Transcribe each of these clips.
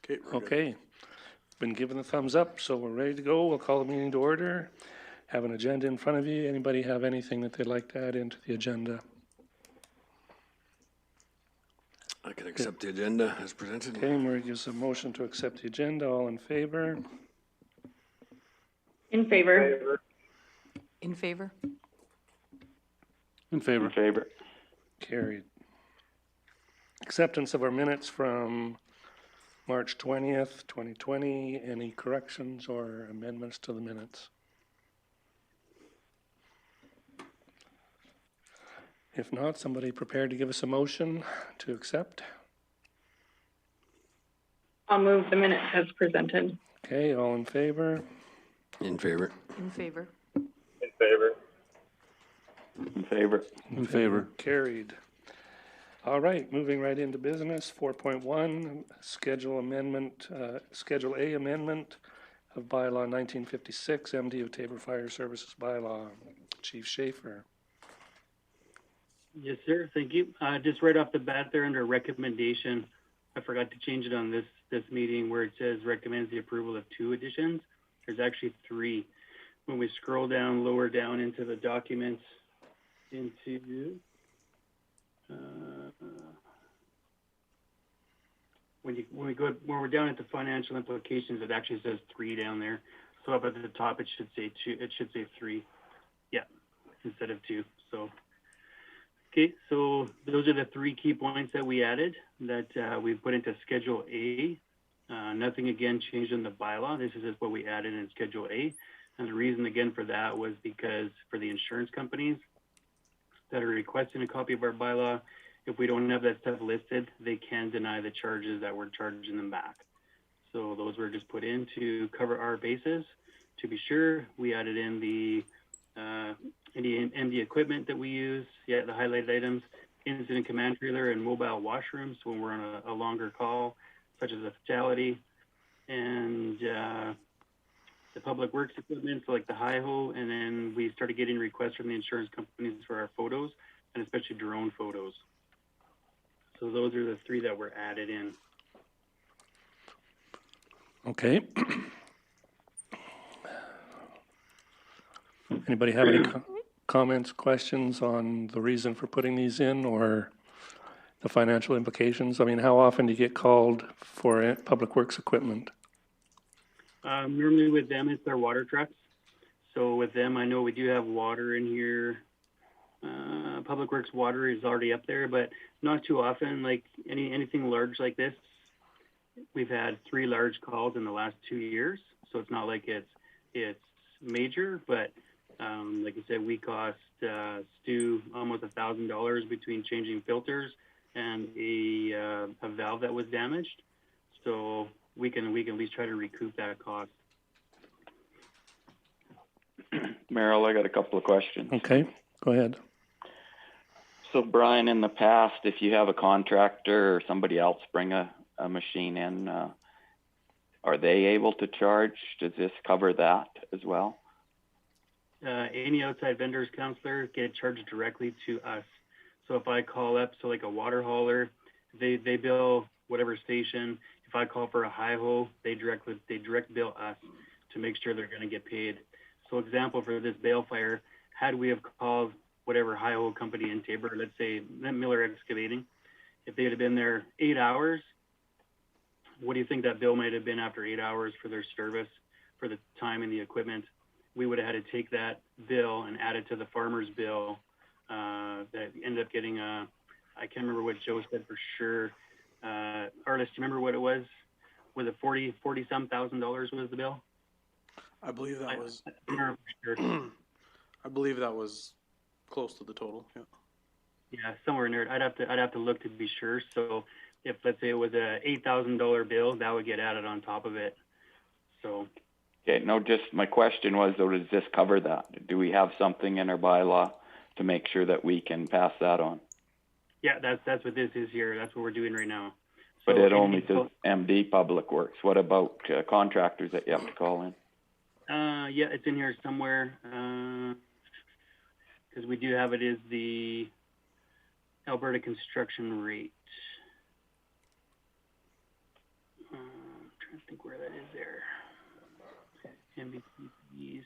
Okay, we're good. Okay, been given the thumbs up, so we're ready to go. We'll call the meeting to order. Have an agenda in front of you. Anybody have anything that they'd like to add into the agenda? I can accept the agenda as presented. Okay, Murray gives a motion to accept the agenda. All in favor? In favor. In favor? In favor. In favor. Carried. Acceptance of our minutes from March 20th, 2020. Any corrections or amendments to the minutes? If not, somebody prepared to give us a motion to accept? I'll move the minutes as presented. Okay, all in favor? In favor. In favor? In favor. In favor. In favor. Carried. All right, moving right into business. 4.1, Schedule Amendment, Schedule A Amendment of Bylaw 1956, MD of Tabor Fire Services Bylaw. Chief Schaefer. Yes, sir. Thank you. Just right off the bat there under recommendation, I forgot to change it on this meeting where it says recommends the approval of 2 additions. There's actually 3. When we scroll down, lower down into the documents, into when we're down at the financial implications, it actually says 3 down there. So up at the top, it should say 2. It should say 3. Yeah, instead of 2. So. Okay, so those are the 3 key points that we added that we put into Schedule A. Nothing again changed in the bylaw. This is just what we added in Schedule A. And the reason again for that was because for the insurance companies that are requesting a copy of our bylaw, if we don't have that stuff listed, they can deny the charges that we're charging them back. So those were just put in to cover our bases. To be sure, we added in the any MD equipment that we use, the highlighted items, incident command trailer and mobile washrooms when we're on a longer call, such as a fatality, and the public works equipment, so like the Hi-Ho, and then we started getting requests from the insurance companies for our photos, and especially drone photos. So those are the 3 that were added in. Okay. Anybody have any comments, questions on the reason for putting these in or the financial implications? I mean, how often do you get called for public works equipment? Normally with them, it's their water trucks. So with them, I know we do have water in here. Public Works water is already up there, but not too often. Like anything large like this, we've had 3 large calls in the last 2 years. So it's not like it's major, but like I said, we cost Stu almost $1,000 between changing filters and a valve that was damaged. So we can at least try to recoup that cost. Merrill, I got a couple of questions. Okay, go ahead. So Brian, in the past, if you have a contractor or somebody else bring a machine in, are they able to charge? Does this cover that as well? Any outside vendors, counselor, get charged directly to us. So if I call up, so like a water hauler, they bill whatever station. If I call for a Hi-Ho, they direct bill us to make sure they're going to get paid. So example for this bale fire, had we have called whatever Hi-Ho company in Tabor, let's say Miller Excavating, if they had been there 8 hours, what do you think that bill might have been after 8 hours for their service, for the time and the equipment? We would have had to take that bill and add it to the farmer's bill that ended up getting I can't remember what Joe said for sure. Arlis, do you remember what it was? Was it $40-some thousand was the bill? I believe that was. I remember for sure. I believe that was close to the total. Yeah. Yeah, somewhere in there. I'd have to look to be sure. So if let's say it was a $8,000 bill, that would get added on top of it. So. Okay, no, just my question was, though, does this cover that? Do we have something in our bylaw to make sure that we can pass that on? Yeah, that's what this is here. That's what we're doing right now. But it only says MD Public Works. What about contractors that you have to call in? Yeah, it's in here somewhere. Because we do have it as the Alberta construction rate. trying to think where that is there. MVPs.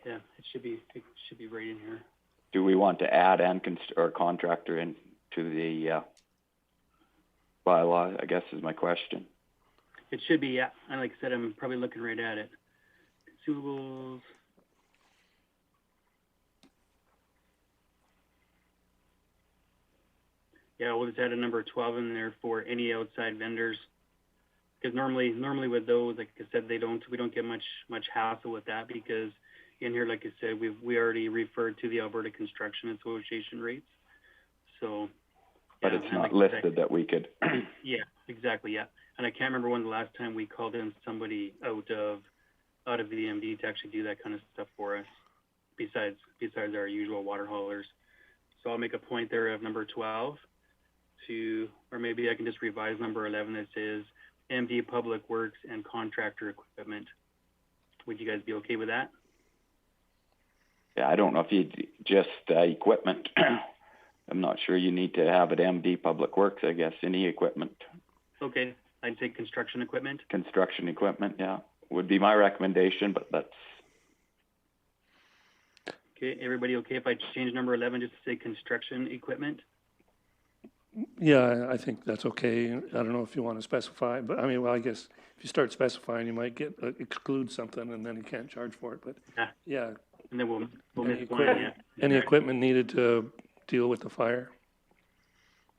Yeah, it should be right in here. Do we want to add or contractor into the bylaw, I guess is my question. It should be, yeah. And like I said, I'm probably looking right at it. Consumables. Yeah, we'll just add a number 12 in there for any outside vendors. Because normally with those, like I said, we don't get much hassle with that, because in here, like I said, we already referred to the Alberta Construction Association rates. So. But yeah, it's and not like I said, listed that we could. Yeah, exactly. Yeah, and I can't remember when the last time we called in somebody out of the MD to actually do that kind of stuff for us, besides our usual water haulers. So I'll make a point there of number 12 or maybe I can just revise number 11 that says MD Public Works and Contractor Equipment. Would you guys be okay with that? Yeah, I don't know if you just equipment. I'm not sure you need to have it MD Public Works, I guess, any equipment. Okay, I'd say construction equipment. Construction equipment, yeah, would be my recommendation, but that's. Okay, everybody okay if I change number 11 just to say construction equipment? Yeah, I think that's okay. I don't know if you want to specify, but I mean, well, I guess if you start specifying, you might exclude something and then you can't charge for it, but yeah. And then we'll Any miss one, yeah. equipment, any equipment needed to deal with the fire?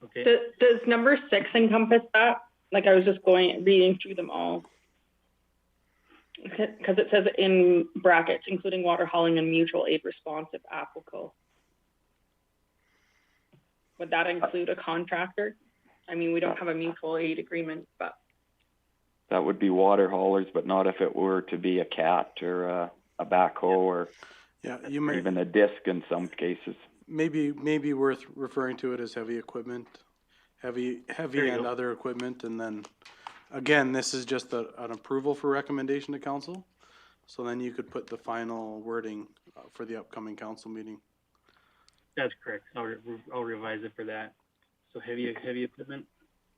Okay. Does number 6 encompass that? Like, I was just reading through them all. Because it says in brackets, including water hauling and mutual aid response if applicable. Would that include a contractor? I mean, we don't have a mutual aid agreement, but. That would be water haulers, but not if it were to be a cat or a backhoe or Yeah, you may, even a disc in some cases. maybe worth referring to it as heavy equipment, heavy and go. other equipment, and then, again, this is just an approval for recommendation to council. So then you could put the final wording for the upcoming council meeting. That's correct. I'll revise it for that. So heavy equipment.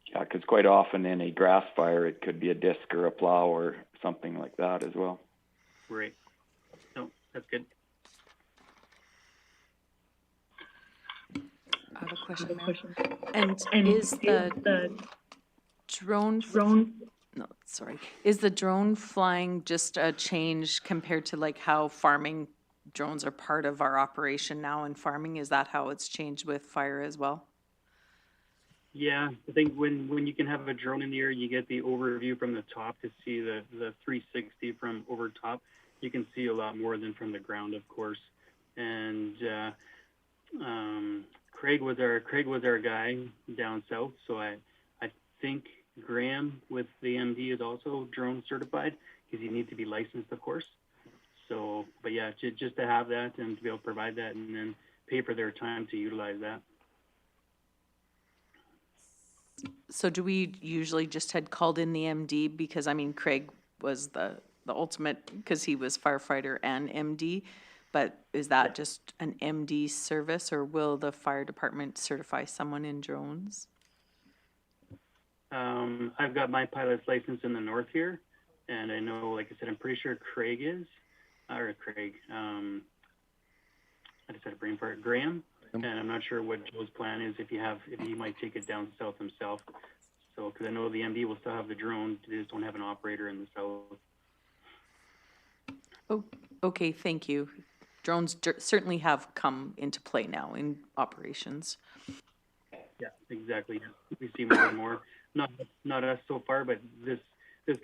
Yeah, because quite often in a grass fire, it could be a disc or a plow or something like that as well. Right. No, that's good. I have a question, Mayor. And is the drone, no, sorry, is the drone flying just a change compared to like how farming drones are part of our operation now in farming? Is that how it's changed with fire as well? Yeah, I think when you can have a drone in the air, you get the overview from the top to see the 360 from over top. You can see a lot more than from the ground, of course. And Craig was our guy down south, so I think Graham with the MD is also drone certified, because you need to be licensed, of course. So, but yeah, just to have that and to be able to provide that and then pay for their time to utilize that. So do we usually just had called in the MD because, I mean, Craig was the ultimate, because he was firefighter and MD, but is that just an MD service, or will the fire department certify someone in drones? I've got my pilot's license in the north here, and I know, like I said, I'm pretty sure Craig is, or Craig, I just had a brain fart, Graham, and I'm not sure what Joe's plan is, if he might take it down south himself. So, because I know the MD will still have the drone, they just don't have an operator in the south. Oh, okay, thank you. Drones certainly have come into play now in operations. Yeah, exactly. We see more and more. Not us so far, but this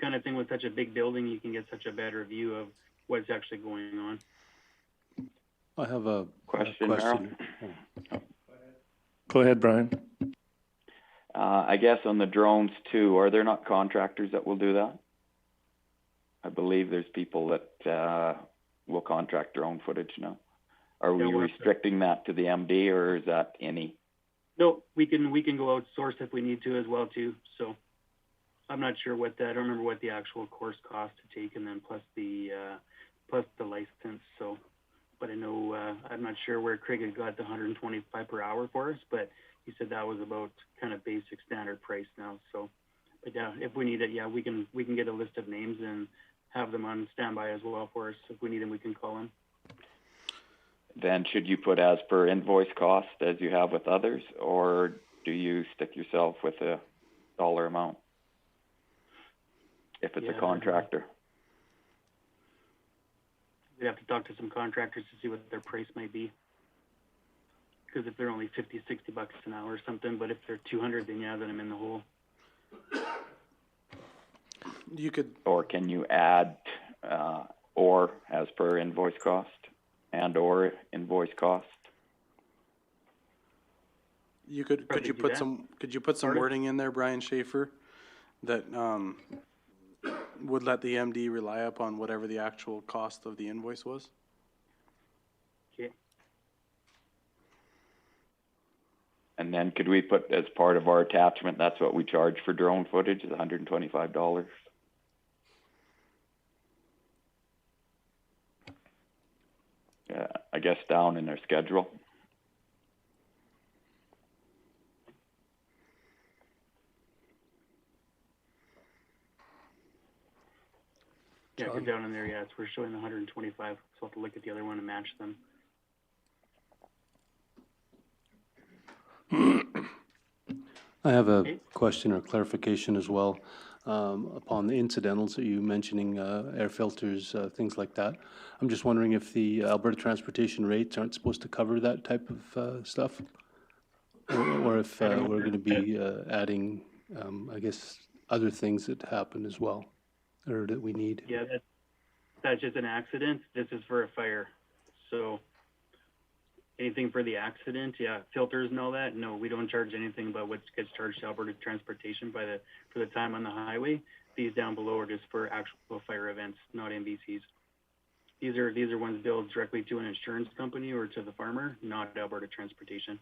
kind of thing with such a big building, you can get such a better view of what's actually going on. I have a Question, question. Go ahead, Brian. I guess on the drones too, are there not contractors that will do that? I believe there's people that will contract drone footage now. Are we restricting that to the MD, or is that any? No, we can go outsource if we need to as well too. So I'm not sure I don't remember what the actual course cost to take, and then plus the license. So, but I know I'm not sure where Craig had got the 125 per hour for us, but he said that was about kind of basic standard price now. So, But yeah, if we need it, yeah, we can get a list of names and have them on standby as well for us. If we need them, we can call them. Then should you put as per invoice cost as you have with others, or do you stick yourself with a dollar amount? If it's Yeah, a contractor. We'd have to talk to some contractors to see what their price might be. Because if they're only 50, 60 bucks an hour or something, but if they're 200, then yeah, then I'm in the hole. You could, Or can you add, or as per invoice cost and or invoice cost? could Probably you do put that. could you put some Pardon? wording in there, Brian Schaefer, that, would let the MD rely upon whatever the actual cost of the invoice was? Okay. And then could we put as part of our attachment, that's what we charge for drone footage, is $125? Yeah, I guess down in their schedule. Yeah, John? because down in there, yeah, we're showing the 125, so I'll have to look at the other one and match them. I have a Okay. question or clarification as well, upon the incidentals that you mentioning, air filters, things like that. I'm just wondering if the Alberta transportation rates aren't supposed to cover that type of, stuff? Or if, we're gonna be, adding, I guess, other things that happen as well, or that we need. Yeah, that's just an accident. This is for a fire. So anything for the accident, yeah, filters and all that, no, we don't charge anything but what gets charged to Alberta Transportation for the time on the highway. These down below are just for actual fire events, not MVCs. These are ones billed directly to an insurance company or to the farmer, not Alberta Transportation.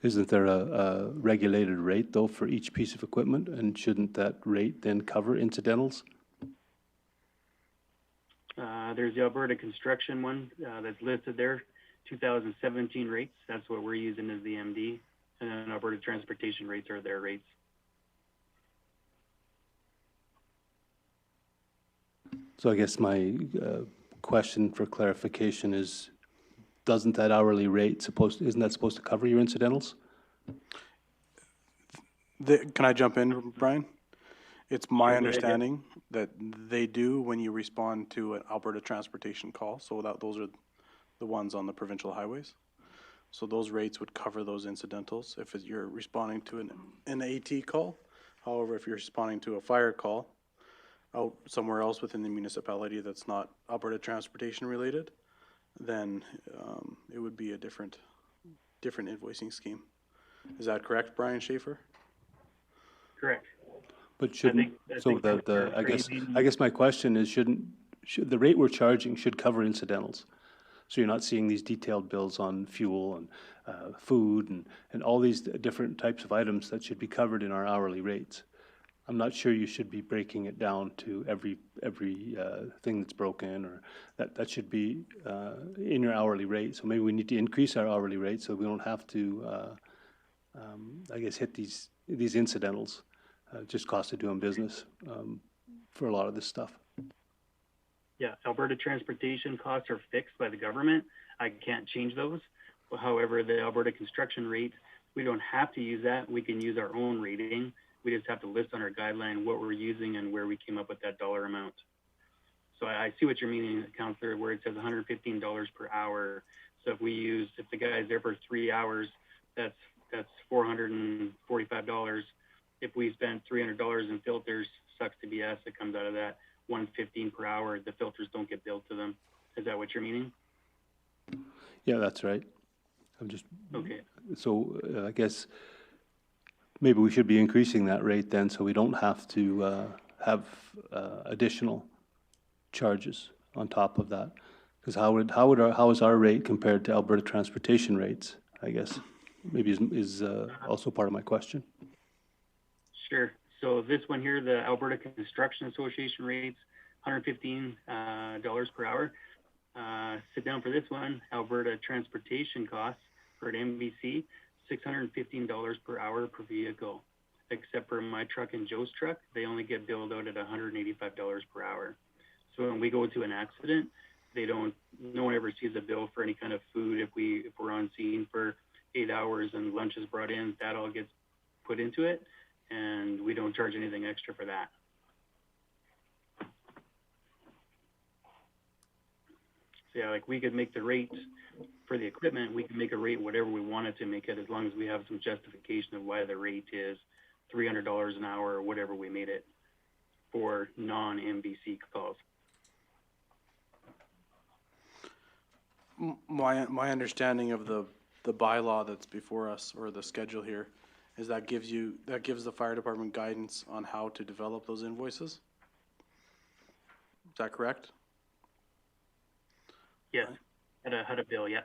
Isn't there a regulated rate though for each piece of equipment, and shouldn't that rate then cover incidentals? There's the Alberta construction one that's listed there, 2017 rates. That's what we're using as the MD. And then Alberta Transportation rates are their rates. So I guess my question for clarification is, doesn't that hourly rate isn't that supposed to cover your incidentals? Can I jump in, Brian? It's my Sure, go ahead, yeah. understanding that they do when you respond to an Alberta transportation call, so those are the ones on the provincial highways. So those rates would cover those incidentals if you're responding to an AT call. However, if you're responding to a fire call out somewhere else within the municipality that's not Alberta transportation related, then it would be a different invoicing scheme. Is that correct, Brian Schaefer? Correct. But shouldn't, I so think the, I guess, trading- I guess my question is, should the rate we're charging should cover incidentals? So you're not seeing these detailed bills on fuel and, food and all these different types of items that should be covered in our hourly rates. I'm not sure you should be breaking it down to every thing that's broken, or that should be, in your hourly rate. So maybe we need to increase our hourly rate so we don't have to, I guess, hit these incidentals. Just cost of doing business for a lot of this stuff. Yeah, Alberta transportation costs are fixed by the government. I can't change those. However, the Alberta construction rate, we don't have to use that. We can use our own rating. We just have to list on our guideline what we're using and where we came up with that dollar amount. So I see what you're meaning, Councillor, where it says $115 per hour. So if the guy's there for 3 hours, that's $445. If we spent $300 in filters, sucks to be us, it comes out of that $115 per hour. The filters don't get billed to them. Is that what you're meaning? Yeah, that's right. I'm just, Okay. so I guess maybe we should be increasing that rate then, so we don't have to have additional charges on top of that. Because how is our rate compared to Alberta transportation rates, I guess, maybe is also part of my question. Sure. So this one here, the Alberta Construction Association rates, $115 per hour. Sit down for this one, Alberta transportation costs for an MVC, $615 per hour per vehicle. except for my truck and Joe's truck, they only get billed out at $185 per hour. So when we go to an accident, no one ever sees a bill for any kind of food. If we're on scene for 8 hours and lunch is brought in, that all gets put into it, and we don't charge anything extra for that. So yeah, like we could make the rate for the equipment, we can make a rate whatever we wanted to make it, as long as we have some justification of why the rate is $300 an hour or whatever we made it for non-MVC calls. My understanding of the bylaw that's before us, or the schedule here, is that gives the fire department guidance on how to develop those invoices? Is that correct? Yes, how to bill, yeah.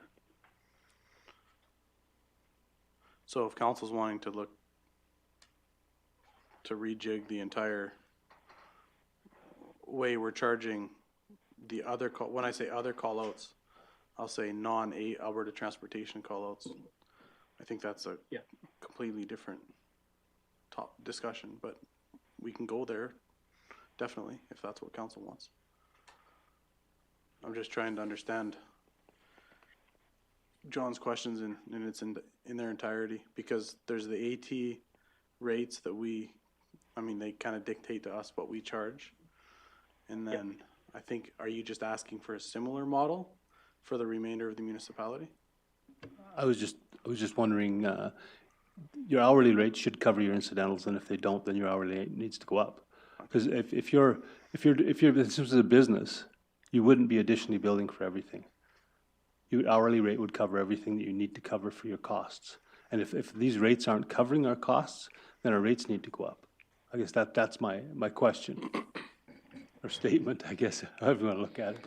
So if council's wanting to look to rejig the entire way we're charging the other when I say other callouts, I'll say non-Alberta transportation callouts. I think that's a completely different discussion, but we can go there, definitely, if that's what council wants. I'm just trying to understand John's questions in their entirety, because there's the AT rates that they kind of dictate to us what we charge. And then I think, are you just asking for a similar model for the remainder of the municipality? I was just wondering, your hourly rate should cover your incidentals, and if they don't, then your hourly rate needs to go up. Because if you're this is a business, you wouldn't be additionally billing for everything. Your hourly rate would cover everything that you need to cover for your costs. And if these rates aren't covering our costs, then our rates need to go up. I guess that's my question or statement, I guess, however you want to look at it.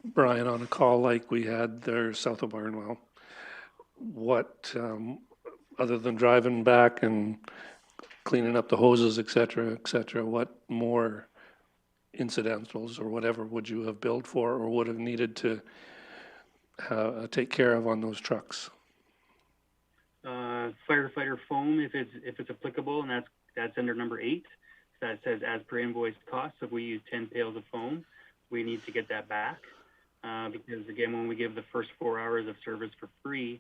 Brian, on a call like we had there south of Barnwell, what, other than driving back and cleaning up the hoses, et cetera, what more incidentals or whatever would you have billed for or would have needed to take care of on those trucks? Firefighter foam, if it's applicable, and that's under number 8. That says as per invoice cost. So if we use 10 pails of foam, we need to get that back. Because again, when we give the first 4 hours of service for free,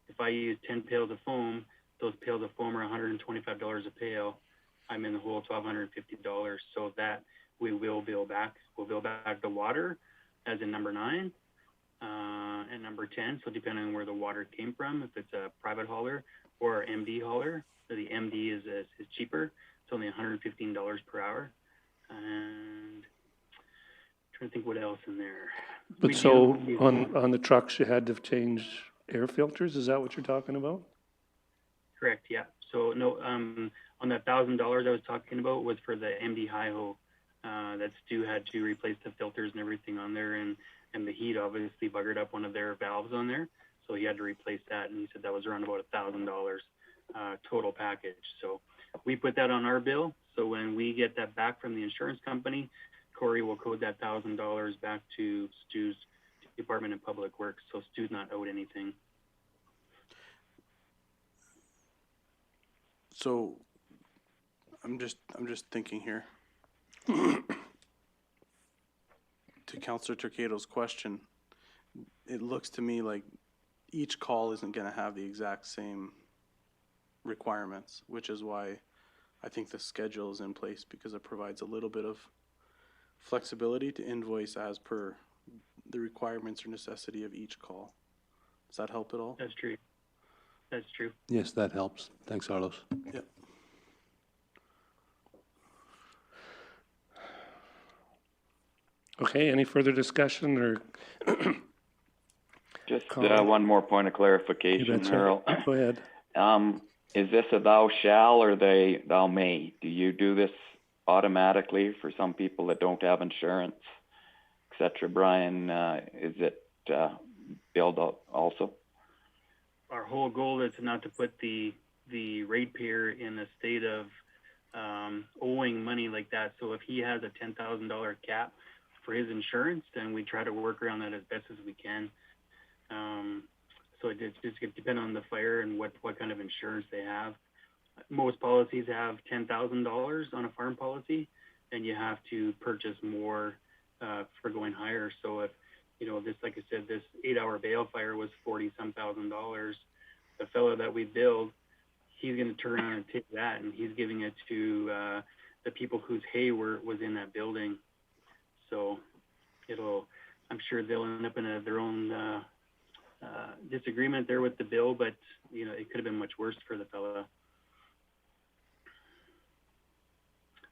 if I use 10 pails of foam, those pails of foam are $125 a pail. I'm in the hole $1,250. So that we will bill back. We'll bill back the water, as in number 9, and number 10. So depending on where the water came from, if it's a private hauler or MD hauler, so the MD is cheaper. It's only $115 per hour. And I'm trying to think what else in there. But so on the trucks, you had to change air filters? Is that what you're talking about? Correct, yeah. So no, on that $1,000 I was talking about was for the MD Hi-Ho. That Stu had to replace the filters and everything on there, and the heat obviously buggered up one of their valves on there. So he had to replace that, and he said that was around about $1,000 total package. So we put that on our bill. So when we get that back from the insurance company, Corey will code that $1,000 back to Stu's Department of Public Works. So Stu's not owed anything. So I'm just thinking here. To Councillor Turcado's question, it looks to me like each call isn't going to have the exact same requirements, which is why I think the schedule is in place, because it provides a little bit of flexibility to invoice as per the requirements or necessity of each call. Does that help at all? That's true. That's true. Yes, that helps. Thanks, Carlos. Yep. Okay, any further discussion or? Just Colin? one more point of clarification, Earl. Go ahead. Is this a thou shall or thou may? Do you do this automatically for some people that don't have insurance, et cetera? Brian, is it billed out also? Our whole goal is not to put the ratepayer in a state of owing money like that. So if he has a $10,000 cap for his insurance, then we try to work around that as best as we can. So it just depends on the fire and what kind of insurance they have. most policies have $10,000 on a farm policy, and you have to purchase more for going higher. So if, this, like I said, this 8-hour bale fire was $40-some thousand. The fellow that we billed, he's going to turn around and take that, and he's giving it to the people whose hay was in that building. So I'm sure they'll end up in their own disagreement there with the bill, but it could have been much worse for the fella.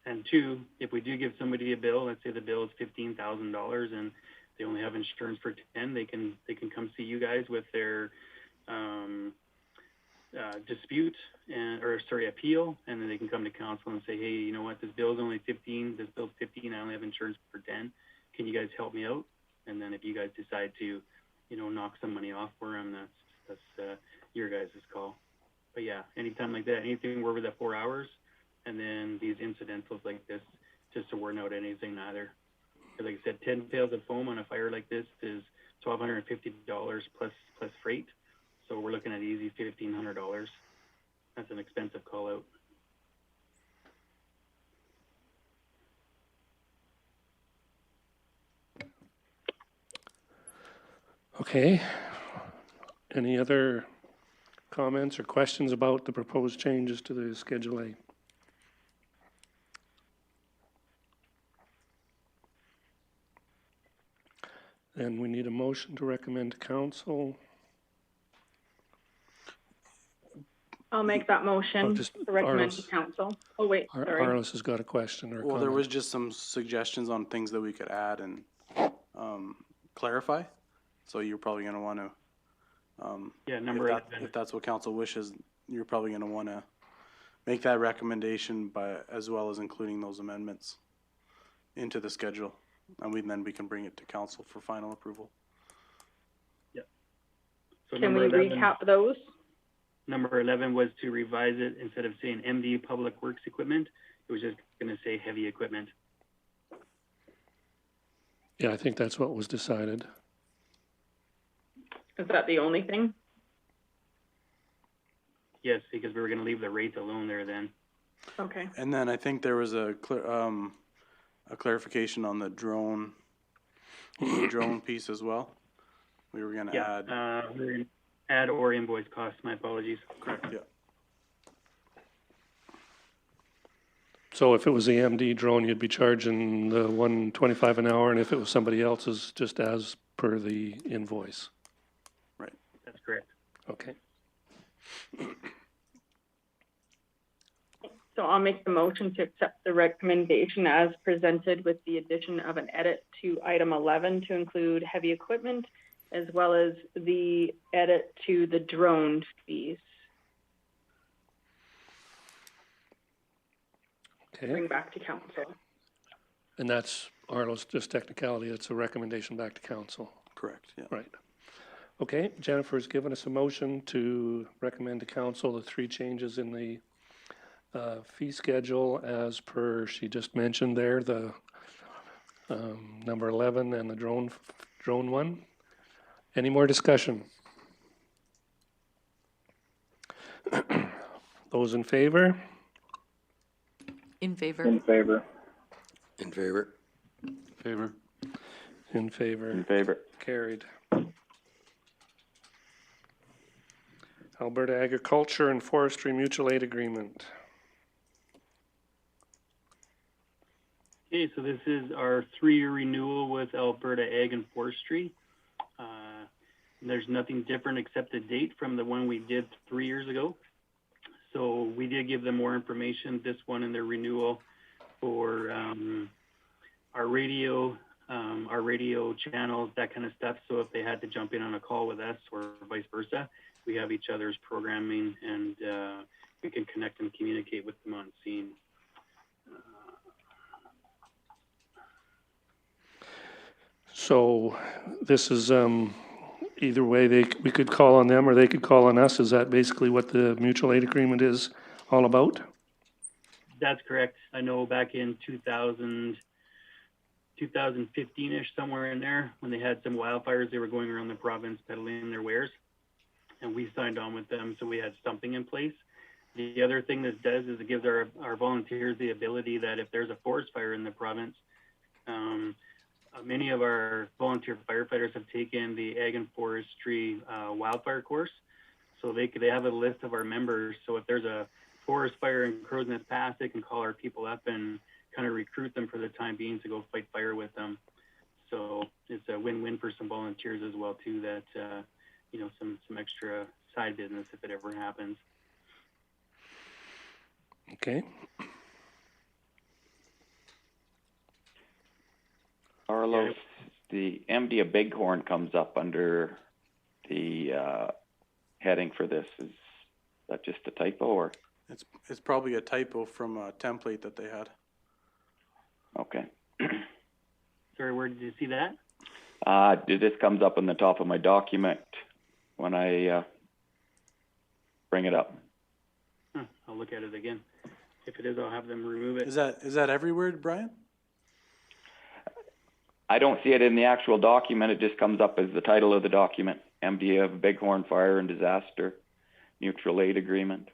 And two, if we do give somebody a bill, let's say the bill is $15,000 and they only have insurance for 10, they can come see you guys with their dispute appeal, and then they can come to council and say, hey, you know what, this bill is only 15, this bill's 15, I only have insurance for 10. Can you guys help me out? And then if you guys decide to, knock some money off for them, that's your guys' call. But yeah, anytime like that, anything over the 4 hours, and then these incidentals like this, just so we're not anything either. Like I said, 10 pails of foam on a fire like this is $1,250 plus freight. So we're looking at easy $1,500. That's an expensive call out. Okay. Any other comments or questions about the proposed changes to the Schedule A? Then we need a motion to recommend to council. I'll make that motion just to recommend to Arlis. council. Oh, wait, sorry. Arlis has got a question or a Well, comment. there was just some suggestions on things that we could add and clarify. So you're probably going to want to, Yeah, number 11. if that's what council wishes, you're probably going to want to make that recommendation as well as including those amendments into the schedule. And then we can bring it to council for final approval. So Can we number 11, recap those? number 11 was to revise it. Instead of saying MD Public Works Equipment, it was just going to say heavy equipment. Yeah, I think that's what was decided. Is that the only thing? Yes, because we were going to leave the rates alone there then. Okay. And then I think there was a clarification on the drone piece as well. We were going to Yeah, add. we're going to add or invoice costs. My apologies. Correct, yeah. So if it was the MD drone, you'd be charging the $125 an hour, and if it was somebody else's, just as per the invoice. That's correct. Okay. So I'll make the motion to accept the recommendation as presented with the addition of an edit to item 11 to include heavy equipment, as well as the edit to the drone fees. Okay. Bring back to council. And that's, Arlos, just technicality, it's a recommendation back to council. Correct, yeah. Right. Okay, Jennifer's given us a motion to recommend to council the 3 changes in the fee schedule as per she just mentioned there, the number 11 and the drone one. Any more discussion? Those in favor? In favor? In favor. In favor. Favor? In favor. In favor. Carried. Alberta Agriculture and Forestry Mutual Aid Agreement. Okay, so this is our 3-year renewal with Alberta Ag and Forestry. There's nothing different except the date from the one we did 3 years ago. So we did give them more information, this one in their renewal for our radio channels, that kind of stuff. So if they had to jump in on a call with us or vice versa, we have each other's programming and we can connect and communicate with them on scene. So this is, either way, we could call on them or they could call on us. Is that basically what the mutual aid agreement is all about? That's correct. I know back in 2015-ish, somewhere in there, when they had some wildfires, they were going around the province peddling their wares. And we signed on with them, so we had something in place. The other thing this does is it gives our volunteers the ability that if there's a forest fire in the province, many of our volunteer firefighters have taken the Ag and Forestry wildfire course. So they have a list of our members. So if there's a forest fire in Crow's Nest Pass, they can call our people up and kind of recruit them for the time being to go fight fire with them. So it's a win-win for some volunteers as well too, that, you know, some extra side business if it ever happens. Okay. Carlos, the MD of Bighorn comes up under the heading for this. Is that just a typo, or? It's probably a typo from a template that they had. Okay. Sorry, where did you see that? This comes up on the top of my document when I bring it up. Huh, I'll look at it again. If it is, I'll have them remove it. Is that everywhere, Brian? I don't see it in the actual document. It just comes up as the title of the document, MD of Bighorn Fire and Disaster Mutual Aid Agreement.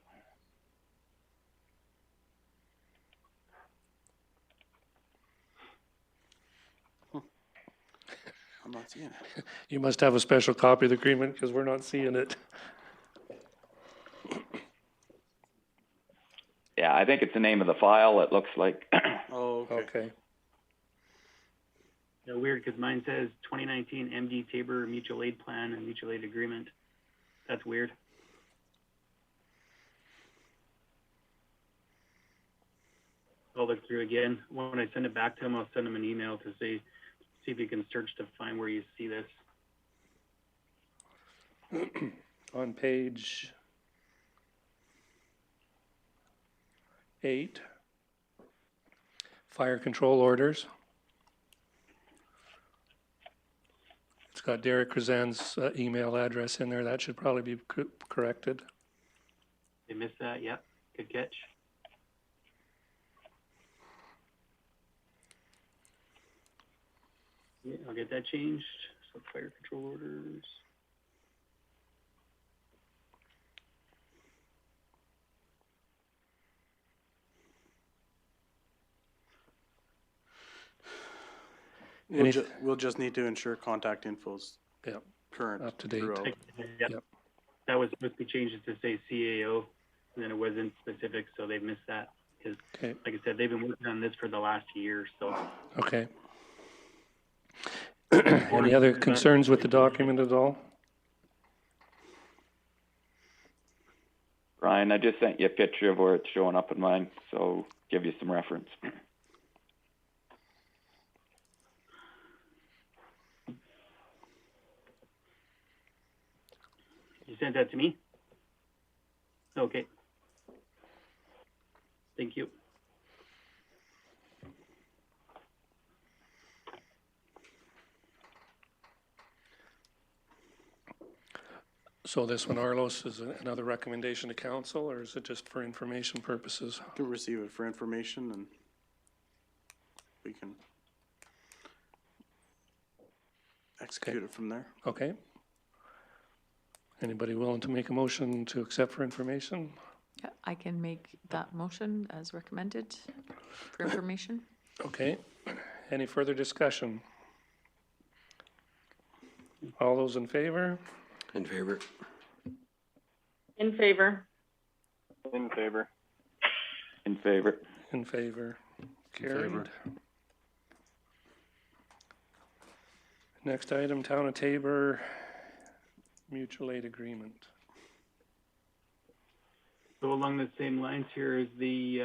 I'm not seeing it. You must have a special copy of the agreement because we're not seeing it. Yeah, I think it's the name of the file, it looks like. Oh, okay. Okay. Yeah, weird, because mine says 2019 MD Tabor Mutual Aid Plan and Mutual Aid Agreement. That's weird. I'll look through again. When I send it back to him, I'll send him an email to see if you can search to find where you see this. On page 8, fire control orders. It's got Derek Krazan's email address in there. That should probably be corrected. They missed that? Yep. Good catch. Yeah, I'll get that changed. So fire control orders. We'll just need to ensure contact info's Yeah, current. up to date. throughout. Yep. Yep. That was supposed to be changed to say CAO, and then it wasn't specific, so they missed that. Because, Okay. like I said, they've been working on this for the last year, so. Okay. Any other concerns with the document at all? Brian, I just sent you a picture of where it's showing up in mine, so give you some reference. You sent that to me? Okay. Thank you. So this one, Arlos, is another recommendation to council, or is it just for information purposes? You can receive it for information and we can execute it from there. Okay. Anybody willing to make a motion to accept for information? Yeah, I can make that motion as recommended for information. Okay. Any further discussion? All those in favor? In favor? In favor. In favor. In favor? In favor. Carried. Next item, Town of Tabor Mutual Aid Agreement. So along the same lines here is the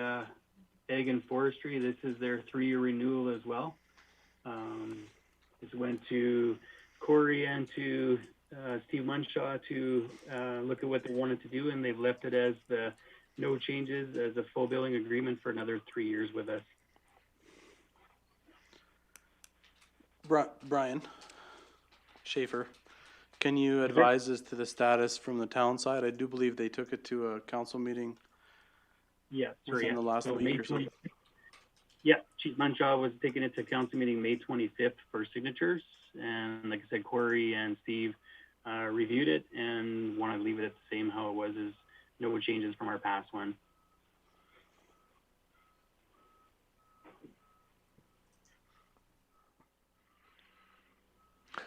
Ag and Forestry. This is their 3-year renewal as well. This went to Corey and to Steve Munshaw to look at what they wanted to do, and they've left it as the no changes as a full billing agreement for another 3 years with us. Brian Schaefer, can you advise as to the status from the town side? I do believe they took it to a council meeting Yeah, sorry. within the last So week May or so. 20 Yeah, Chief Munshaw was taking it to council meeting May 25th for signatures, and like I said, Corey and Steve reviewed it and want to leave it at the same how it was as no changes from our past one.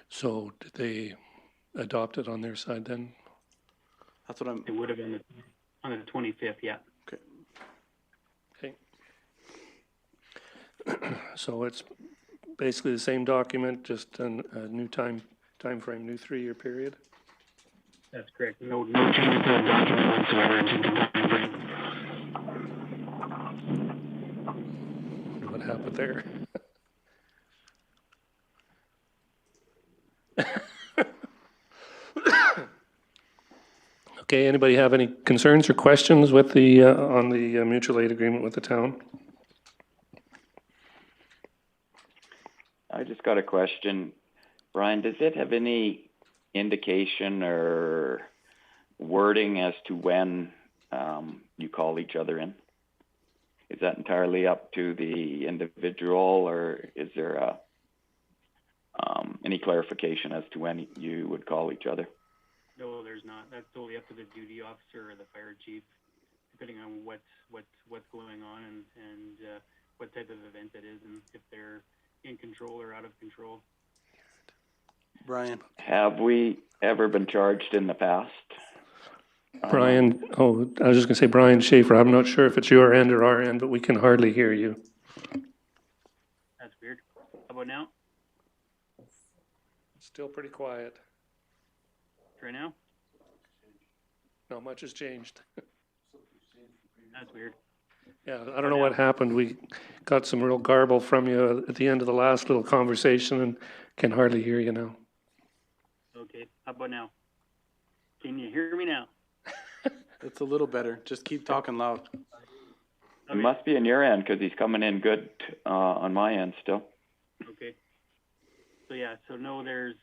So did they adopt it on their side then? That's what I'm, It would have been on the 25th, yeah. okay. Okay. So it's basically the same document, just a new time frame, new 3-year period? That's correct. No changes to the document whatsoever. What happened there? Okay, anybody have any concerns or questions with the, on the mutual aid agreement with the town? I just got a question. Brian, does it have any indication or wording as to when you call each other in? Is that entirely up to the individual, or is there any clarification as to when you would call each other? No, there's not. That's totally up to the duty officer or the fire chief, depending on what's going on and what type of event it is, and if they're in control or out of control. Brian, Have we ever been charged in the past? Brian, oh, I was just gonna say Brian Schaefer, I'm not sure if it's your end or our end, but we can hardly hear you. That's weird. How about now? Still pretty quiet. Right now? Not much has changed. That's weird. Yeah, I don't know what happened. We got some real garble from you at the end of the last little conversation and can hardly hear you now. Okay. How about now? Can you hear me now? it's a little better. Just keep talking loud. It must be in your end because he's coming in good on my end still. Okay. So yeah, so no, there's,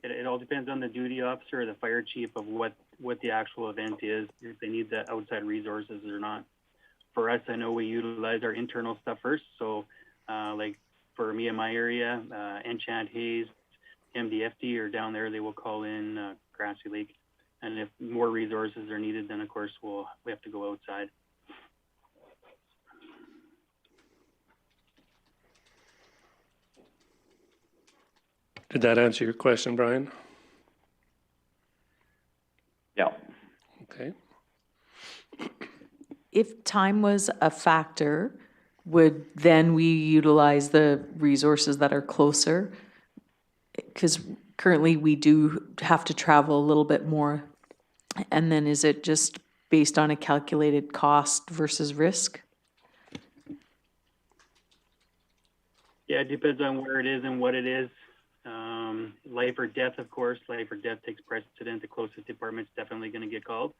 it all depends on the duty officer or the fire chief of what the actual event is, if they need the outside resources or not. For us, I know we utilize our internal stuff first. So like for me in my area, Enchant, Hayes, MDFD are down there. They will call in Grassy Lake. And if more resources are needed, then of course we have to go outside. Did that answer your question, Brian? Yeah. Okay. If time was a factor, would then we utilize the resources that are closer? Because currently we do have to travel a little bit more. And then is it just based on a calculated cost versus risk? Yeah, it depends on where it is and what it is. Life or death, of course. Life or death takes precedent. The closest department's definitely going to get called.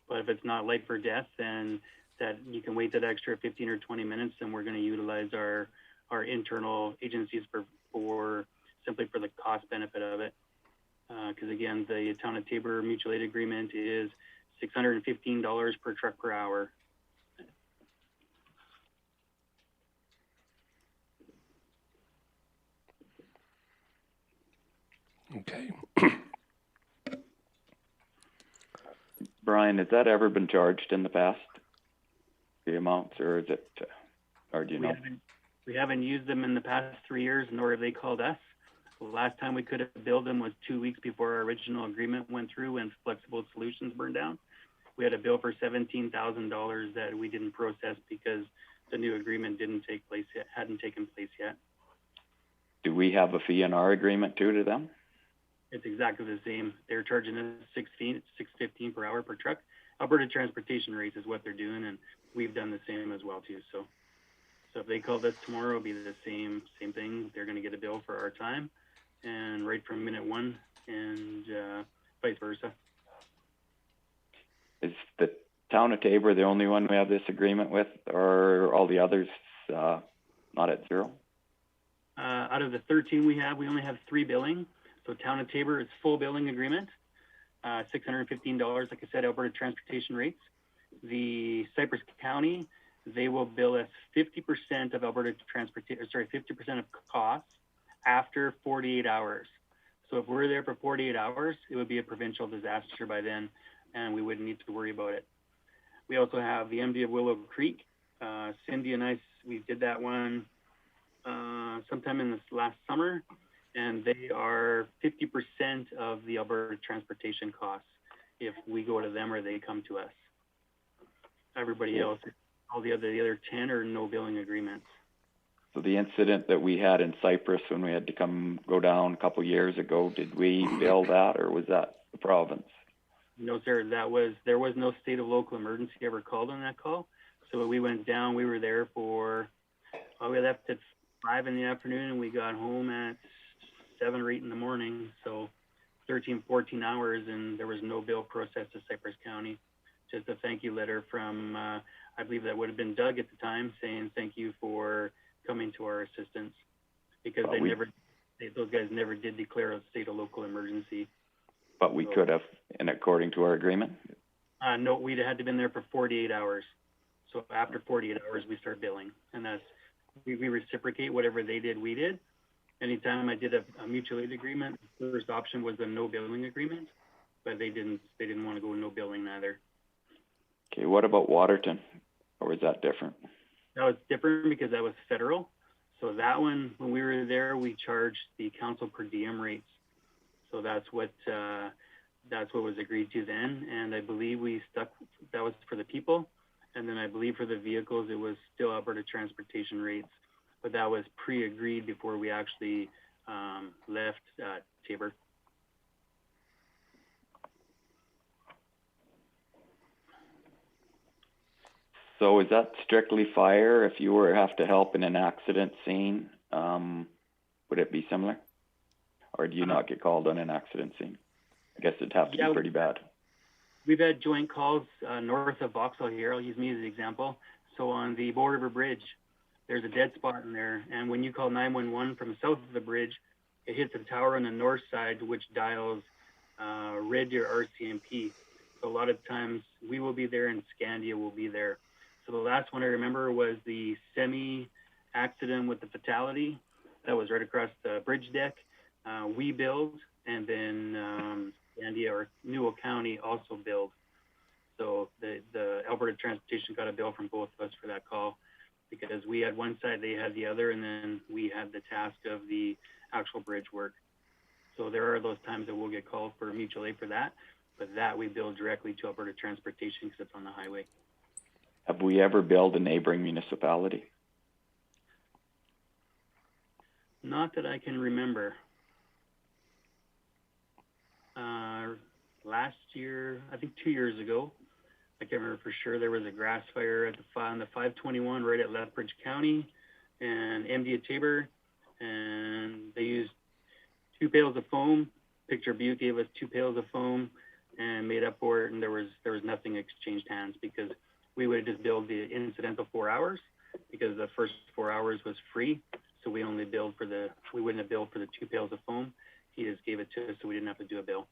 But if it's not life or death, then that you can wait that extra 15 or 20 minutes, and we're going to utilize our internal agencies for simply for the cost benefit of it. Because again, the Town of Taber mutual aid agreement is $615 per truck per hour. Okay. Brian, has that ever been charged in the past? The amounts, or is it, or do you know? We haven't used them in the past 3 years, nor have they called us. The last time we could have billed them was 2 weeks before our original agreement went through and Flexible Solutions burned down. We had a bill for $17,000 that we didn't process because the new agreement hadn't taken place yet. Do we have a fee in our agreement too to them? It's exactly the same. They're charging us $6.15 per hour per truck. Alberta Transportation Rates is what they're doing, and we've done the same as well too. So if they called us tomorrow, it'll be the same thing. They're going to get a bill for our time, and right from minute one, and vice versa. Is the Town of Taber the only one we have this agreement with, or all the others not at zero? Out of the 13 we have, we only have 3 billing. So Town of Taber is full billing agreement, $615, like I said, Alberta Transportation Rates. The Cypress County, they will bill us 50% of Alberta Transportation, 50% of costs after 48 hours. So if we're there for 48 hours, it would be a provincial disaster by then, and we wouldn't need to worry about it. We also have the MD of Willow Creek. Cindy and I, we did that one sometime in this last summer, and they are 50% of the Alberta transportation costs if we go to them or they come to us. Everybody else, all the other 10 are no billing agreements. So the incident that we had in Cyprus when we had to go down a couple years ago, did we bill that, or was that the province? No, sir. There was no state of local emergency ever called on that call. So we went down. We were there for. We left at 5 in the afternoon, and we got home at 7 or 8 in the morning. So 13, 14 hours, and there was no bill processed to Cypress County. Just a thank you letter from, I believe that would have been Doug at the time, saying thank you for coming to our assistance, because those guys never did declare a state of local emergency. But we could have, and according to our agreement? No, we'd had to have been there for 48 hours. So after 48 hours, we start billing, and that's we reciprocate whatever they did, we did. Anytime I did a mutual aid agreement, the first option was a no billing agreement, but they didn't want to go no billing either. Okay, what about Waterton, or was that different? That was different because that was federal. So that one, when we were there, we charged the council per diem rates. So that's what was agreed to then, and I believe that was for the people, and then I believe for the vehicles it was still Alberta transportation rates, but that was pre-agreed before we actually left Tabor. So is that strictly fire? If you have to help in an accident scene, would it be similar? Or do you not get called on an accident scene? I guess it'd have to be pretty bad. We've had joint calls north of Vauxhall here. I'll use me as an example. So on the Bow River Bridge, there's a dead spot in there. And when you call 911 from south of the bridge, it hits a tower on the north side, which dials Red Deer RCMP. So a lot of times we will be there and Scandia will be there. So the last one I remember was the semi accident with the fatality. That was right across the bridge deck. We billed, and then Scandia or Newell County also billed. So the Alberta Transportation got a bill from both of us for that call, because we had one side, they had the other, and then we had the task of the actual bridge work. So there are those times that we'll get called for mutual aid for that, but that we bill directly to Alberta Transportation because it's on the highway. Have we ever billed a neighboring municipality? Not that I can remember. Last year, I think 2 years ago, I can't remember for sure, there was a grass fire on the 521 right at Lethbridge County and MD of Tabor, and they used 2 pails of foam. Picture Butte gave us 2 pails of foam and made up for it, and there was nothing exchanged hands, because we would have just billed the incidental 4 hours, because the first 4 hours was free, so we only billed we wouldn't have billed for the 2 pails of foam. He just gave it to us, so we didn't have to do a bill.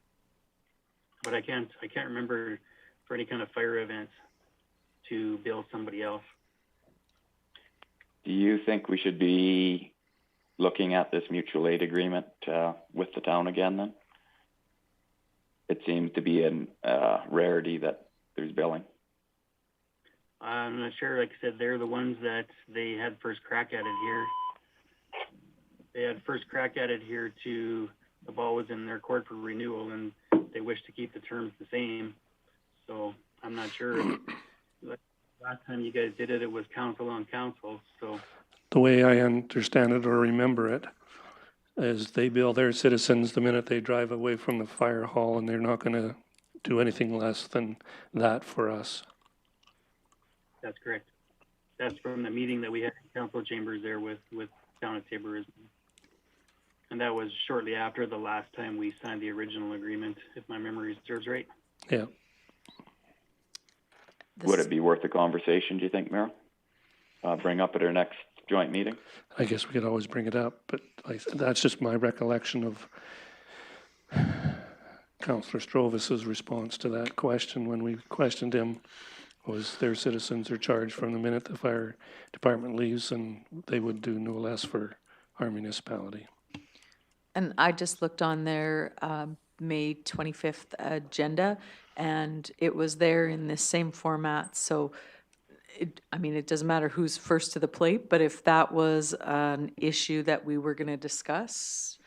But I can't remember for any kind of fire events to bill somebody else. Do you think we should be looking at this mutual aid agreement with the town again then? It seems to be a rarity that there's billing. I'm not sure. Like I said, they're the ones that they had first crack at it here. They had first crack at it here the ball was in their court for renewal, and they wish to keep the terms the same. So I'm not sure. Last time you guys did it, it was council on council. So The way I understand it or remember it is they bill their citizens the minute they drive away from the fire hall, and they're not going to do anything less than that for us. that's correct. That's from the meeting that we had in council chambers there with Town of Tabor. And that was shortly after the last time we signed the original agreement, if my memory serves right. Yeah. Would it be worth a conversation, do you think, Meryl? Bring up at our next joint meeting? I guess we could always bring it up, but that's just my recollection of Councillor Strovis's response to that question when we questioned him, was their citizens are charged from the minute the fire department leaves, and they would do no less for our municipality. And I just looked on their May 25th agenda, and it was there in this same format, so it doesn't matter who's first to the plate, but if that was an issue that we were gonna discuss,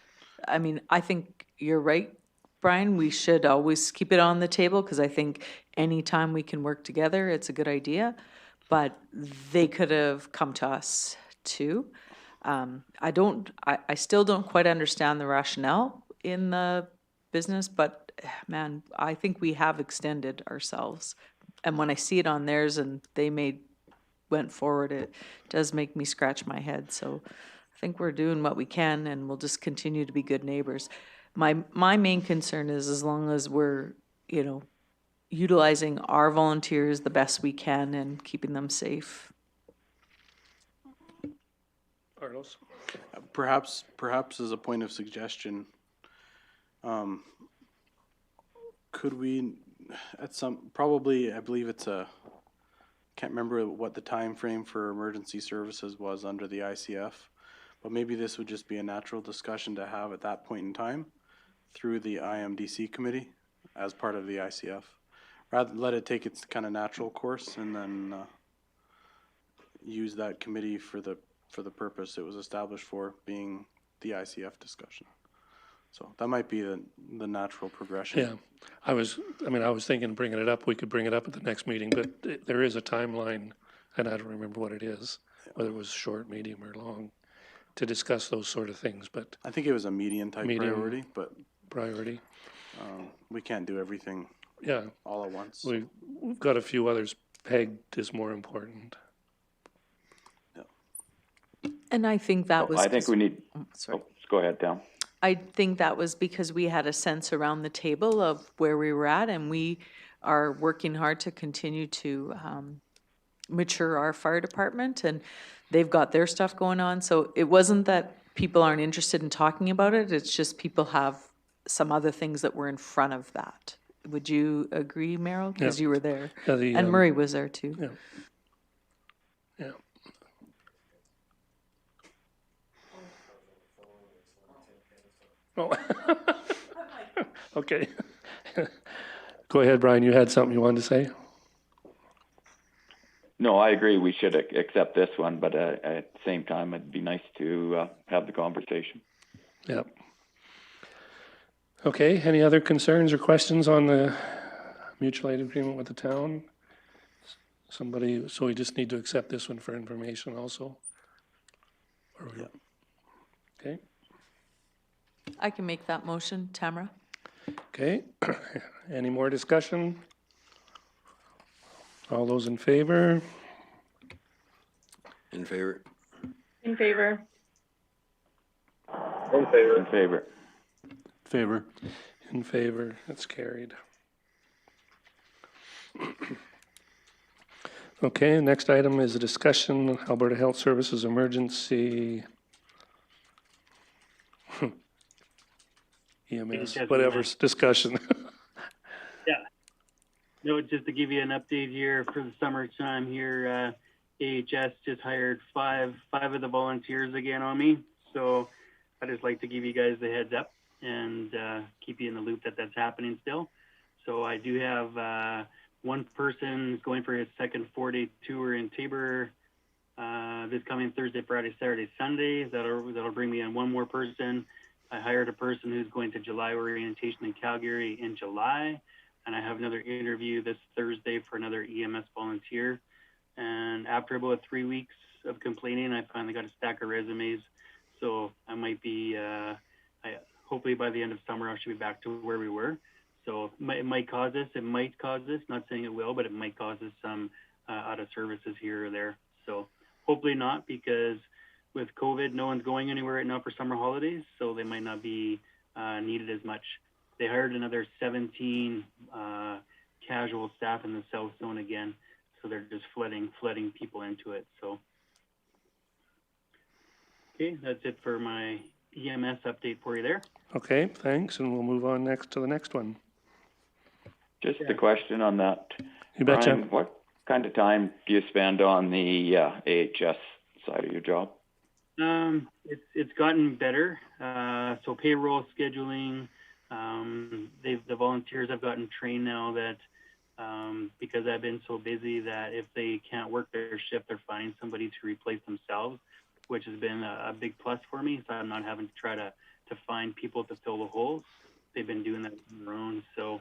I think you're right, Brian, we should always keep it on the table, because I think anytime we can work together, it's a good idea. But they could have come to us too. I still don't quite understand the rationale in the business, but man, I think we have extended ourselves. And when I see it on theirs and went forward, it does make me scratch my head. So I think we're doing what we can, and we'll just continue to be good neighbors. My main concern is, as long as we're, utilizing our volunteers the best we can and keeping them safe. Carlos? Perhaps as a point of suggestion, could we, probably, I believe it's can't remember what the time frame for emergency services was under the ICF, but maybe this would just be a natural discussion to have at that point in time through the IMDC committee as part of the ICF. Rather let it take its kind of natural course, and then use that committee for the purpose it was established for, being the ICF discussion. So that might be the natural progression. Yeah, I was thinking bringing it up, we could bring it up at the next meeting, but there is a timeline, and I don't remember what it is, whether it was short, medium, or long, to discuss those sort of things, but I think it was a median type priority, but priority. we can't do everything Yeah, all at once. we've got a few others pegged as more important. And I think that was. I think we need, Sorry. go ahead, Tom. I think that was because we had a sense around the table of where we were at, and we are working hard to continue to mature our fire department, and they've got their stuff going on. So it wasn't that people aren't interested in talking about it, it's just people have some other things that were in front of that. Would you agree, Merrill? Because you were there. Yeah, And Murray was there too. Yeah. Yeah. Oh. Okay. Go ahead, Brian, you had something you wanted to say? No, I agree. We should accept this one, but at the same time, it'd be nice to have the conversation. Yep. Okay, any other concerns or questions on the mutual aid agreement with the town? Somebody, so we just need to accept this one for information also? Or we- Okay, I can make that motion, Tamara. okay. Any more discussion? All those in favor? In favor? In favor. In favor. Favor. In favor, that's carried. Okay, next item is a discussion, Alberta Health Services emergency EMS, whatever, discussion. No, just to give you an update here for the summertime here, AHS just hired five of the volunteers again on me. So I just like to give you guys the heads up and keep you in the loop that that's happening still. So I do have one person going for his second 4-day tour in Tabor this coming Thursday, Friday, Saturday, Sunday. That'll bring me in one more person. I hired a person who's going to July orientation in Calgary in July. And I have another interview this Thursday for another EMS volunteer. And after about 3 weeks of complaining, I finally got a stack of resumes. So I might be, hopefully by the end of summer, I should be back to where we were. So it might cause this, not saying it will, but it might cause us some out of services here or there. So hopefully not, because with COVID, no one's going anywhere right now for summer holidays. So they might not be needed as much. They hired another 17 casual staff in the South Zone again, so they're just flooding people into it. So, okay, that's it for my EMS update for you there. Okay, thanks, and we'll move on next to the next one. Just a question on that. You betcha. Brian, what kind of time do you spend on the AHS side of your job? It's gotten better. So payroll scheduling, The volunteers have gotten trained now that because I've been so busy that if they can't work their shift, they're finding somebody to replace themselves, which has been a big plus for me. So I'm not having to try to find people to fill the holes. They've been doing that on their own. So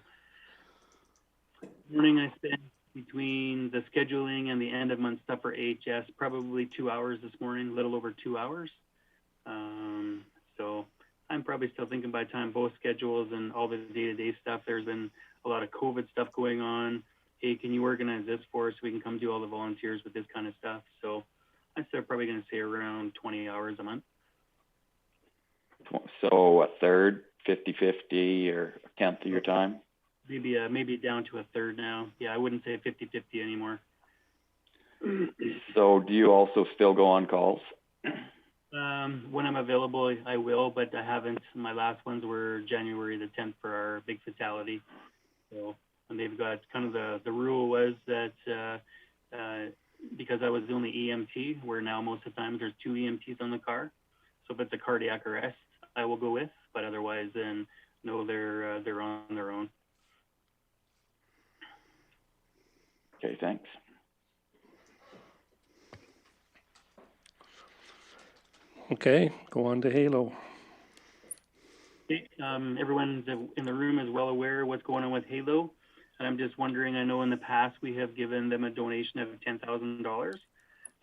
morning I spent between the scheduling and the end of month stuff for AHS, probably 2 hours this morning, a little over 2 hours. So I'm probably still thinking by the time both schedules and all the day-to-day stuff, there's been a lot of COVID stuff going on. Hey, can you organize this for us so we can come do all the volunteers with this kind of stuff? So I'm still probably going to say around 20 hours a month. So a third, 50-50, or a tenth of your time? Maybe down to a third now. Yeah, I wouldn't say 50-50 anymore. So do you also still go on calls? When I'm available, I will, but I haven't. My last ones were January the 10th for our big fatality. So, and they've got kind of the rule was that because I was the only EMT, where now most of the time there's 2 EMTs on the car. So if it's a cardiac arrest, I will go with, but otherwise, then no, they're on their own. Okay, thanks. Okay, go on to Halo. Okay, everyone in the room is well aware of what's going on with Halo. And I'm just wondering, I know in the past we have given them a donation of $10,000. So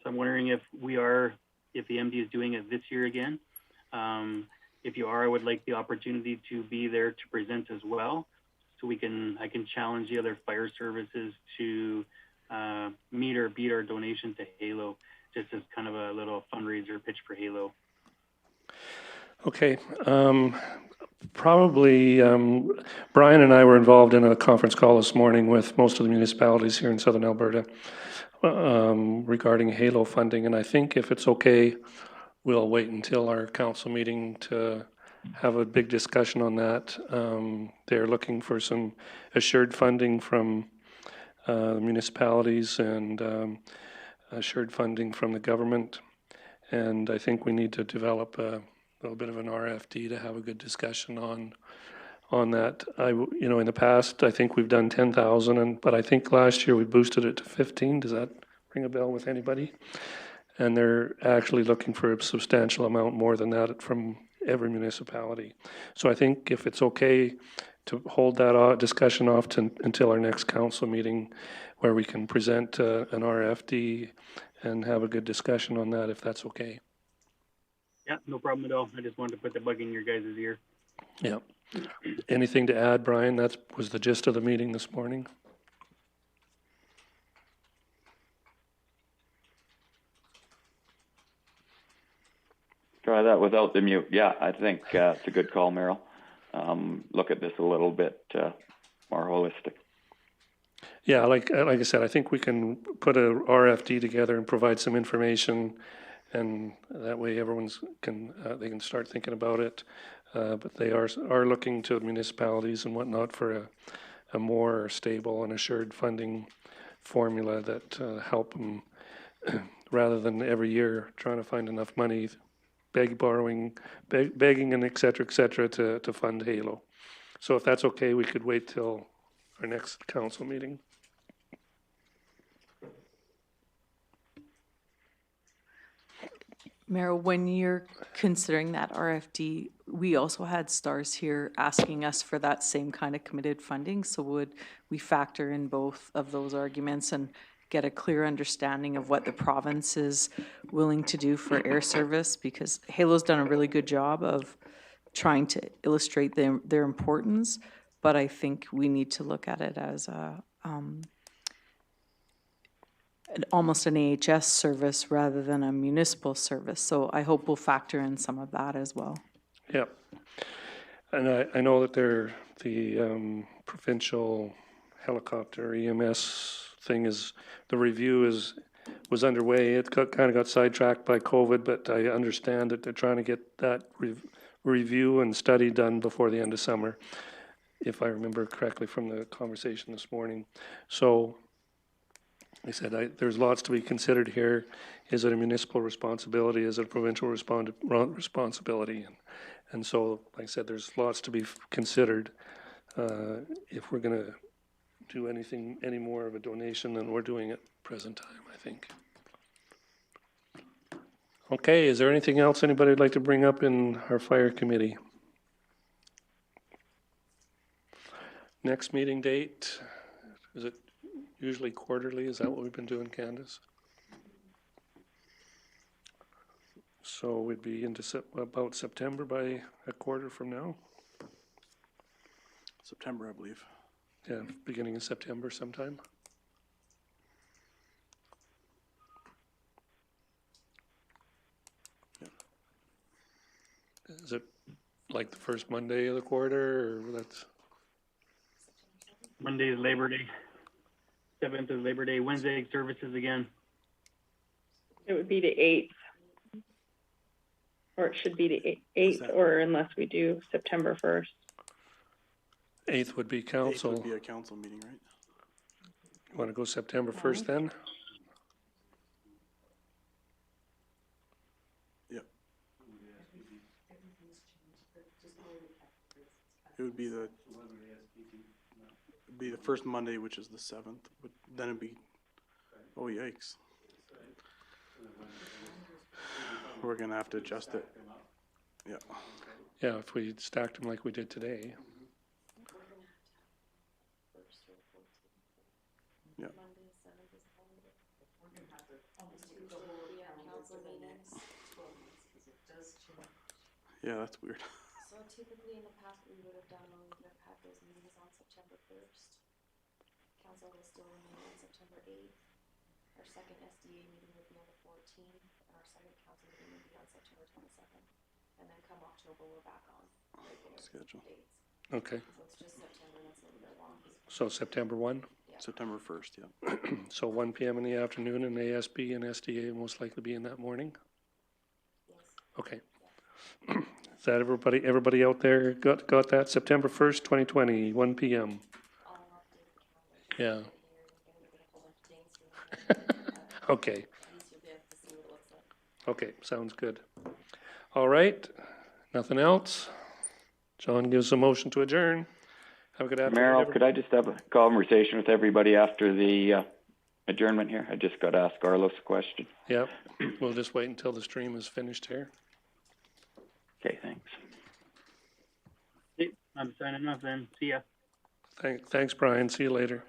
I'm wondering if the MD is doing it this year again. If you are, I would like the opportunity to be there to present as well. So I can challenge the other fire services to meet or beat our donation to Halo, just as kind of a little fundraiser pitch for Halo. Okay, probably Brian and I were involved in a conference call this morning with most of the municipalities here in Southern Alberta regarding Halo funding, and I think if it's okay, we'll wait until our council meeting to have a big discussion on that. They're looking for some assured funding from the municipalities and assured funding from the government, and I think we need to develop a little bit of an RFD to have a good discussion on that. In the past, I think we've done 10,000, but I think last year we boosted it to 15. Does that ring a bell with anybody? And they're actually looking for a substantial amount more than that from every municipality. So I think if it's okay to hold that discussion off until our next council meeting, where we can present an RFD and have a good discussion on that, if that's okay. Yeah, no problem at all. I just wanted to put the bug in your guys' ear. Yeah. Anything to add, Brian? That was the gist of the meeting this morning. Try that without the mute. Yeah, I think it's a good call, Merrill. Look at this a little bit more holistic. Yeah, like I said, I think we can put a RFD together and provide some information, and that way everyone's they can start thinking about it. But they are looking to municipalities and whatnot for a more stable and assured funding formula that help them rather than every year trying to find enough money, begging and et cetera, to fund Halo. So if that's okay, we could wait till our next council meeting. Mayor, when you're considering that RFD, we also had STARS here asking us for that same kind of committed funding. So would we factor in both of those arguments and get a clear understanding of what the province is willing to do for air service? Because Halo's done a really good job of trying to illustrate their importance, but I think we need to look at it as almost an AHS service rather than a municipal service. So I hope we'll factor in some of that as well. Yeah, and I know that the provincial helicopter EMS thing the review was underway. It kind of got sidetracked by COVID, but I understand that they're trying to get that review and study done before the end of summer, if I remember correctly from the conversation this morning. So I said, there's lots to be considered here. Is it a municipal responsibility? Is it a provincial responsibility? And so, like I said, there's lots to be considered. If we're gonna do anything, any more of a donation than we're doing at present time, I think. Okay, is there anything else anybody would like to bring up in our fire committee? Next meeting date, is it usually quarterly? Is that what we've been doing, Candace? So we'd be into about September by a quarter from now? September, I believe. Yeah, beginning of September sometime? Is it like the first Monday of the quarter, or that's? Monday is Labor Day. 7th is Labor Day. Wednesday services again. It would be the 8th. Or it should be the 8th, or unless we do September 1st. 8th would be 8th council. would be a council meeting, right? You want to go September 1st then? Yep. It would be the first Monday, which is the 7th, but then it'd be, oh yikes. We're gonna have to adjust it. Yeah. Yeah, if we stacked them like we did today. Yeah. Yeah, that's weird. So typically in the past, we would have done when we would have had those meetings on September 1st. Council will still remain on September 8th. Our second SDA meeting would be on the 14th, and our second council meeting would be on September 22nd. And then come October, we're back on regular Schedule. dates. Okay, So it's just September that's a little bit long. so September 1. September 1st, yeah. So 1 p.m. in the afternoon, and ASB and SDA will most likely be in that morning? Yes. Okay. Is that everybody out there got that? September 1st, 2020, 1 p.m. I'll update the calendar Yeah, here and get a whole bunch of dates. okay, At least you'll be able to see what it looks like. okay, sounds good. All right, nothing else? John gives a motion to adjourn. Have a good afternoon. Merrill, could I just have a conversation with everybody after the adjournment here? I just got to ask Carlos a question. Yep, we'll just wait until the stream is finished here. Okay, thanks. Okay, I'm signing off then. See ya. Thanks, Brian. See you later.